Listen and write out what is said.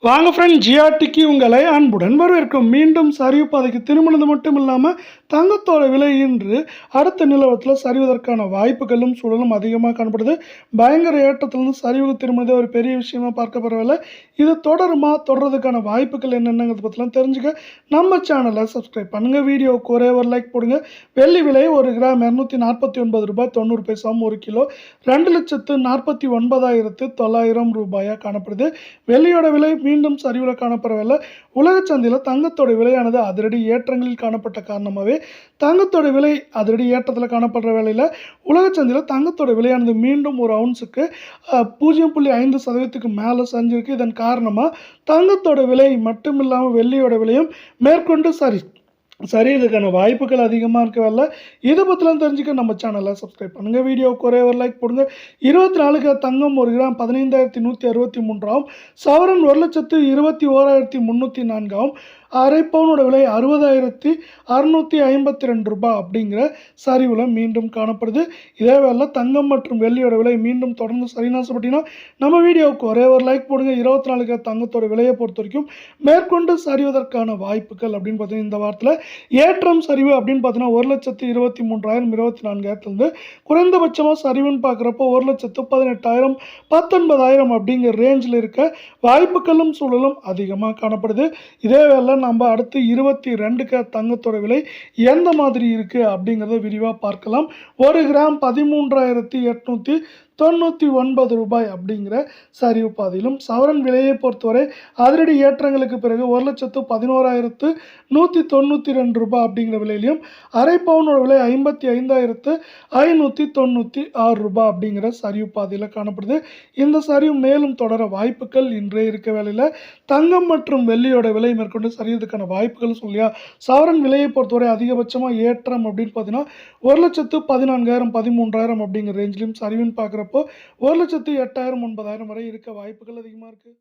வாங்க ஃப்ரெண்ட், ஜிஆர்டிக்கு உங்களை அன்புடன் வரவேற்கும். மீண்டும் சரிவு பாதைக்கு திரும்பினது மட்டும் இல்லாமல் தங்கத்தோட விலை இன்று அடுத்த நிலவரத்தில் சரிவதற்கான வாய்ப்புகளும் சூழலும் அதிகமாக காணப்படுது. பயங்கர ஏற்றத்திலிருந்து சரிவுக்கு திரும்பினதே ஒரு பெரிய விஷயமா பார்க்கப்படவில்லை. இது தொடர்றதுக்கான வாய்ப்புகள் என்னென்னங்கிறத பற்றிலாம் தெரிஞ்சுக்க நம்ம சேனலை சப்ஸ்கிரைப் பண்ணுங்கள். வீடியோவுக்கு ஒரே ஒரு லைக் போடுங்க. வெள்ளி விலை 1 கிராம் 249 ரூபாய் 90 பைசாவும், 1 கிலோ 2,49,900 ரூபாயாக காணப்படுது. வெள்ளியோட விலை மீண்டும் சரிவில் காணப்படவில்லை. உலக சந்தையில் தங்கத்தோட விலையானது அதிரடி ஏற்றங்களில் காணப்பட்ட காரணமாகவே தங்கத்தோட விலை அதிரடி ஏற்றத்தில் காணப்படுற வேளையில் உலக சந்தையில் தங்கத்தோட விலையானது மீண்டும் ஒரு அவுன்ஸுக்கு 0.5% மேலே சரிஞ்சிருக்கு. இதன் காரணமாக தங்கத்தோட விலை மட்டும் இல்லாமல் வெள்ளியோட விலையும் மேற்கொண்டு இதுக்கான வாய்ப்புகள் அதிகமாக இருக்கவில்லை. இதை பற்றிலாம் தெரிஞ்சுக்க நம்ம சேனலை சப்ஸ்கிரைப் பண்ணுங்கள். வீடியோவுக்கு ஒரே ஒரு லைக் போடுங்க. 24 தங்கம் 1 கிராம் 15,163 சவரன் 1,21,304 அரை பவுனோட விலை 60,652 ரூபாய் அப்படிங்கிற சரிவில் மீண்டும் காணப்படுது. இதே வேலை தங்கம் மற்றும் வெள்ளியோட விலை மீண்டும் தொடர்ந்து சரிநாசப்பட்டீங்கன்னா நம்ம வீடியோவுக்கு ஒரே ஒரு லைக் போடுங்க. 24 தங்கத்தோட விலையை பொறுத்த வரைக்கும் மேற்கொண்டு சரிவதற்கான வாய்ப்புகள் அப்படின்னு பார்த்தீங்கன்னா இந்த வாரத்தில் ஏற்றம் சரிவு அப்படின்னு பார்த்தீங்கன்னா 1,23,000 24,000 குறைந்தபட்சமாக சரிவுன்னு பார்க்குறப்போ 1,18,000 19,000 அப்படிங்கிற ரேஞ்சில் இருக்க வாய்ப்புகளும் சூழலும் அதிகமாக காணப்படுது. இதே வேலை நம்ம அடுத்து 22 தங்கத்தோட விலை எந்த மாதிரி இருக்குது அப்படிங்கிறத விரிவாக பார்க்கலாம். 1 கிராம் 13,899 ரூபாய் அப்படிங்கிற சரிவு பாதையிலும் சவரன் விலையை பொறுத்தவரை அதிரடி ஏற்றங்களுக்கு பிறகு 1,11,192 ரூபாய் அப்படிங்கிற விலையிலையும் அரை பவுனோட விலை 55,596 ரூபாய் அப்படிங்கிற சரிவு பாதையில் காணப்படுது. இந்த சரிவு மேலும் தொடர வாய்ப்புகள் இன்றே இருக்க வேளையில் தங்கம் மற்றும் வெள்ளியோட விலை மேற்கொண்டு சரியதுக்கான வாய்ப்புகள் சொல்லியா சவரன் விலையை பொறுத்தவரை அதிகபட்சமாக ஏற்றம் அப்படின்னு பார்த்தீங்கன்னா 1,14,000 13,000 அப்படிங்கிற ரேஞ்சிலையும் சரிவுன்னு பார்க்குறப்போ 1,08,000 9,000 வரை இருக்க வாய்ப்புகள் அதிகமாக இருக்குது.